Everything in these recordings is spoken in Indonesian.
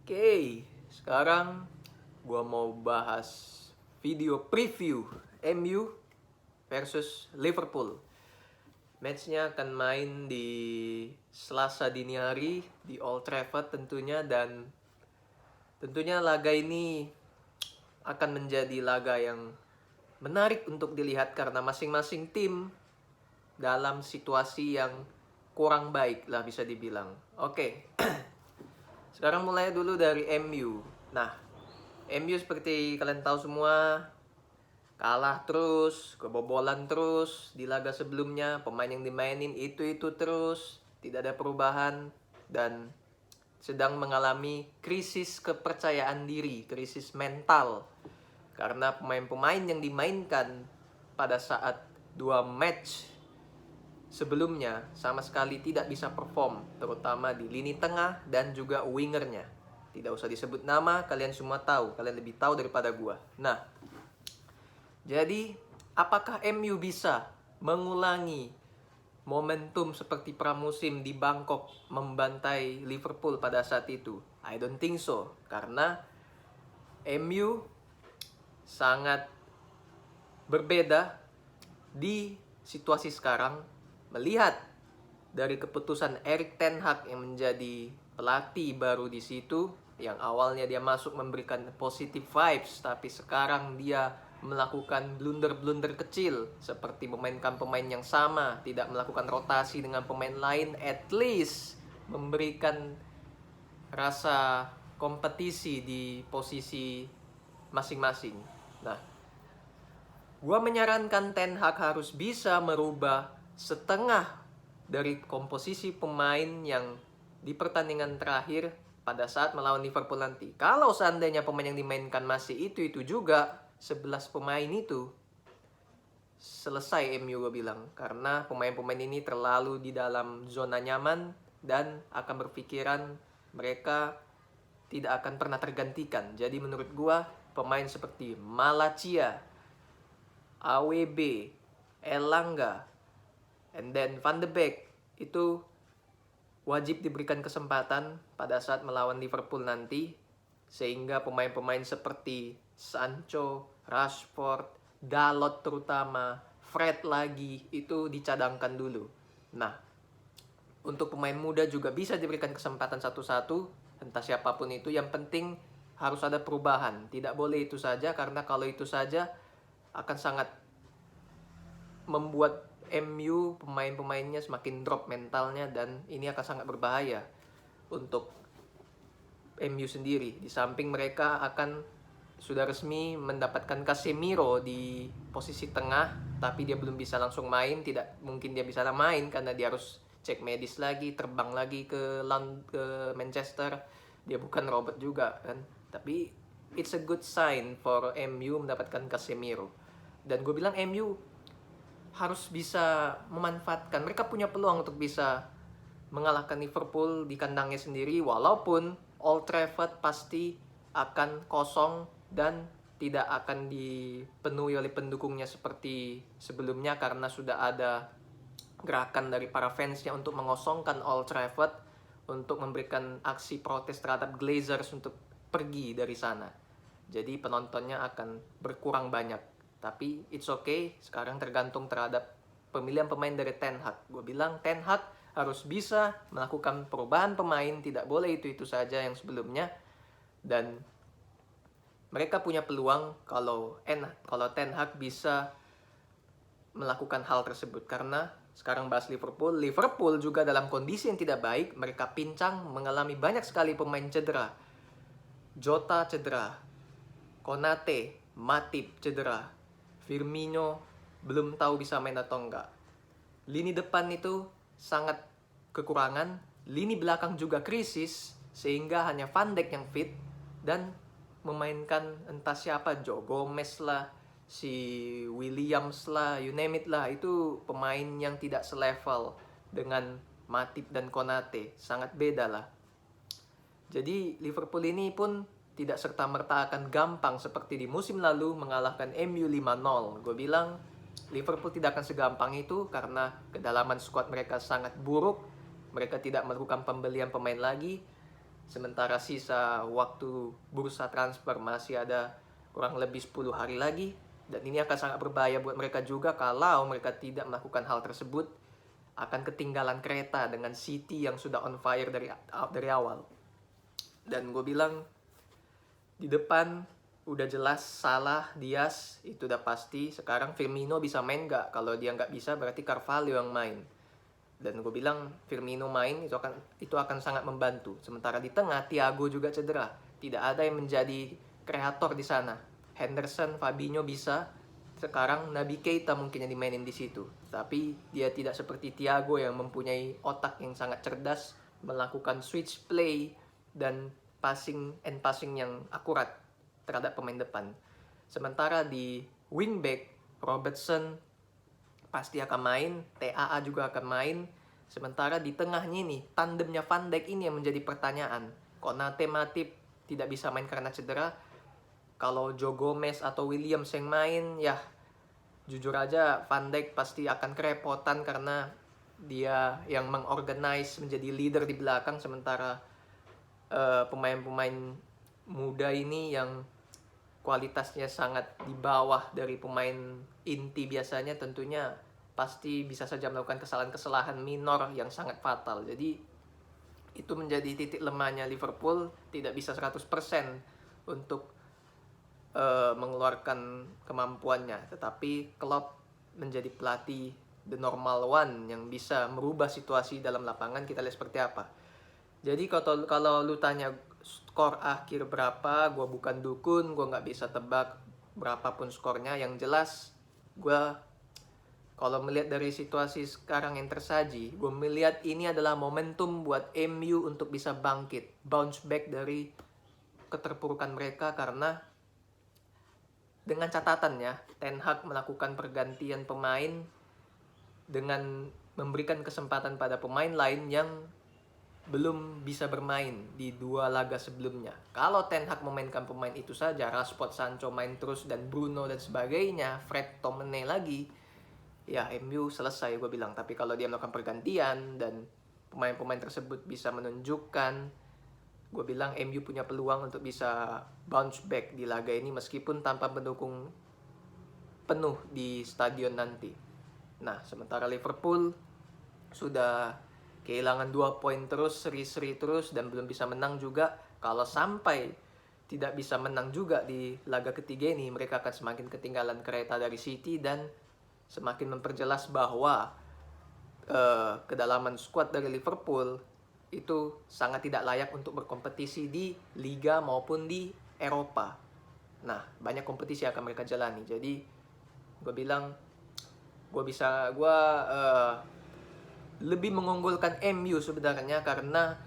Oke, sekarang gua mau bahas video preview MU versus Liverpool. Matchnya akan main di Selasa dini hari di Old Trafford tentunya, dan tentunya laga ini akan menjadi laga yang menarik untuk dilihat karena masing-masing tim dalam situasi yang kurang baik lah bisa dibilang. Oke, sekarang mulai dulu dari MU. Nah, MU seperti kalian tahu semua, kalah terus, kebobolan terus di laga sebelumnya, pemain yang dimainin itu terus, tidak ada perubahan, dan sedang mengalami krisis kepercayaan diri, krisis mental. Karena pemain-pemain yang dimainkan pada saat 2 match sebelumnya sama sekali tidak bisa perform, terutama di lini tengah dan juga wingernya. Tidak usah disebut nama, kalian semua tahu, kalian lebih tahu daripada gua. Nah, jadi apakah MU bisa mengulangi momentum seperti pramusim di Bangkok membantai Liverpool pada saat itu? I don't think so, karena MU sangat berbeda di situasi sekarang. Melihat dari keputusan Erik ten Hag yang menjadi pelatih baru di situ, yang awalnya dia masuk memberikan positive vibes, tapi sekarang dia melakukan blunder-blunder kecil seperti memainkan pemain yang sama, tidak melakukan rotasi dengan pemain lain, at least memberikan rasa kompetisi di posisi masing-masing. Nah, gua menyarankan Ten Hag harus bisa merubah setengah dari komposisi pemain yang di pertandingan terakhir pada saat melawan Liverpool nanti. Kalau seandainya pemain yang dimainkan masih itu juga, 11 pemain itu, selesai MU gue bilang. Karena pemain-pemain ini terlalu di dalam zona nyaman dan akan berpikiran mereka tidak akan pernah tergantikan. Jadi menurut gue, pemain seperti Malacia, AWB, Elanga, and then Van de Beek itu wajib diberikan kesempatan pada saat melawan Liverpool nanti, sehingga pemain-pemain seperti Sancho, Rashford, Dalot terutama, Fred lagi itu dicadangkan dulu. Nah, untuk pemain muda juga bisa diberikan kesempatan satu-satu, entah siapapun itu, yang penting harus ada perubahan. Tidak boleh itu saja, karena kalau itu saja akan sangat membuat MU pemain-pemainnya semakin drop mentalnya, dan ini akan sangat berbahaya untuk MU sendiri. Di samping mereka akan sudah resmi mendapatkan Casemiro di posisi tengah, tapi dia belum bisa langsung main. Tidak mungkin dia bisa main karena dia harus cek medis lagi, terbang lagi ke Manchester. Dia bukan robot juga kan. Tapi it's a good sign for MU mendapatkan Casemiro. Dan gue bilang MU harus bisa memanfaatkan, mereka punya peluang untuk bisa mengalahkan Liverpool di kandangnya sendiri, walaupun Old Trafford pasti akan kosong dan tidak akan dipenuhi oleh pendukungnya seperti sebelumnya, karena sudah ada gerakan dari para fansnya untuk mengosongkan Old Trafford untuk memberikan aksi protes terhadap Glazers untuk pergi dari sana. Jadi penontonnya akan berkurang banyak. Tapi it's okay, sekarang tergantung terhadap pemilihan pemain dari Ten Hag. Gue bilang Ten Hag harus bisa melakukan perubahan pemain, tidak boleh itu saja yang sebelumnya. Dan mereka punya peluang kalau Ten Hag bisa melakukan hal tersebut. Karena sekarang bahas Liverpool juga dalam kondisi yang tidak baik. Mereka pincang, mengalami banyak sekali pemain cedera. Jota cedera, Konate, Matip cedera, Firmino belum tahu bisa main atau enggak. Lini depan itu sangat kekurangan, lini belakang juga krisis, sehingga hanya Van Dijk yang fit dan memainkan entah siapa, Joe Gomez lah, si Williams lah, you name it lah, itu pemain yang tidak selevel dengan Matip dan Konate, sangat beda lah. Jadi Liverpool ini pun tidak serta-merta akan gampang seperti di musim lalu mengalahkan MU 5-0. Gue bilang Liverpool tidak akan segampang itu karena kedalaman skuad mereka sangat buruk. Mereka tidak melakukan pembelian pemain lagi. Sementara sisa waktu bursa transfer masih ada kurang lebih 10 hari lagi. Dan ini akan sangat berbahaya buat mereka juga kalau mereka tidak melakukan hal tersebut. Akan ketinggalan kereta dengan City yang sudah on fire dari awal. Dan gue bilang di depan udah jelas Salah, Diaz itu udah pasti. Sekarang Firmino bisa main nggak? Kalau dia nggak bisa berarti Carvalho yang main. Dan gue bilang Firmino main itu akan sangat membantu. Sementara di tengah Thiago juga cedera. Tidak ada yang menjadi kreator di sana. Henderson, Fabinho bisa. Sekarang Naby Keita mungkin yang dimainin di situ. Tapi dia tidak seperti Thiago yang mempunyai otak yang sangat cerdas, melakukan switch play dan passing yang akurat terhadap pemain depan. Sementara di wingback Robertson pasti akan main, TAA juga akan main. Sementara di tengahnya ini, tandemnya Van Dijk ini yang menjadi pertanyaan. Konate, Matip tidak bisa main karena cedera. Kalau Joe Gomez atau Williams yang main, ya jujur aja Van Dijk pasti akan kerepotan karena dia yang mengorganize, menjadi leader di belakang. Sementara pemain-pemain muda ini yang kualitasnya sangat di bawah dari pemain inti biasanya, tentunya pasti bisa saja melakukan kesalahan-kesalahan minor yang sangat fatal. Jadi itu menjadi titik lemahnya Liverpool, tidak bisa 100% untuk mengeluarkan kemampuannya. Tetapi Klopp menjadi pelatih the normal one yang bisa merubah situasi dalam lapangan. Kita lihat seperti apa. Jadi kalau lu tanya skor akhir berapa, gue bukan dukun, gue nggak bisa tebak berapapun skornya. Yang jelas, gue kalau melihat dari situasi sekarang yang tersaji, gue melihat ini adalah momentum buat MU untuk bisa bangkit, bounce back dari keterpurukan mereka. Karena dengan catatannya, Ten Hag melakukan pergantian pemain dengan memberikan kesempatan pada pemain lain yang belum bisa bermain di 2 laga sebelumnya. Kalau Ten Hag memainkan pemain itu saja, Rashford, Sancho main terus, dan Bruno dan sebagainya, Fred, Tomine lagi, ya MU selesai gue bilang. Tapi kalau dia melakukan pergantian dan pemain-pemain tersebut bisa menunjukkan, gue bilang MU punya peluang untuk bisa bounce back di laga ini meskipun tanpa pendukung penuh di stadion nanti. Nah, sementara Liverpool sudah kehilangan 2 poin terus, seri-seri terus, dan belum bisa menang juga. Kalau sampai tidak bisa menang juga di laga ketiga ini, mereka akan semakin ketinggalan kereta dari City dan semakin memperjelas bahwa kedalaman skuad dari Liverpool itu sangat tidak layak untuk berkompetisi di Liga maupun di Eropa. Nah, banyak kompetisi yang akan mereka jalani. Jadi, gue bilang, gue lebih mengunggulkan MU sebenarnya karena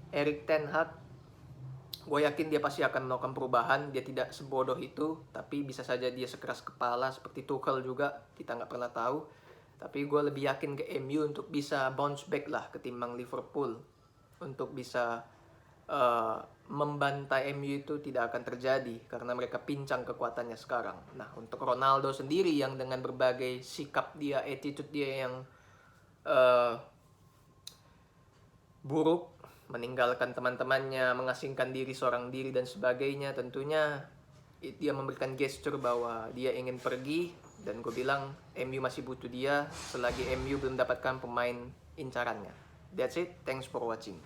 Erik Ten Hag, gue yakin dia pasti akan melakukan perubahan. Dia tidak sebodoh itu, tapi bisa saja dia sekeras kepala seperti Tuchel juga, kita nggak pernah tahu. Tapi gue lebih yakin ke MU untuk bisa bounce back lah ketimbang Liverpool. Untuk bisa membantai MU itu tidak akan terjadi karena mereka pincang kekuatannya sekarang. Nah, untuk Ronaldo sendiri yang dengan berbagai sikap dia, attitude dia yang buruk, meninggalkan teman-temannya, mengasingkan diri seorang diri dan sebagainya, tentunya dia memberikan gesture bahwa dia ingin pergi. Dan gue bilang MU masih butuh dia selagi MU belum mendapatkan pemain incarannya. That's it, thanks for watching.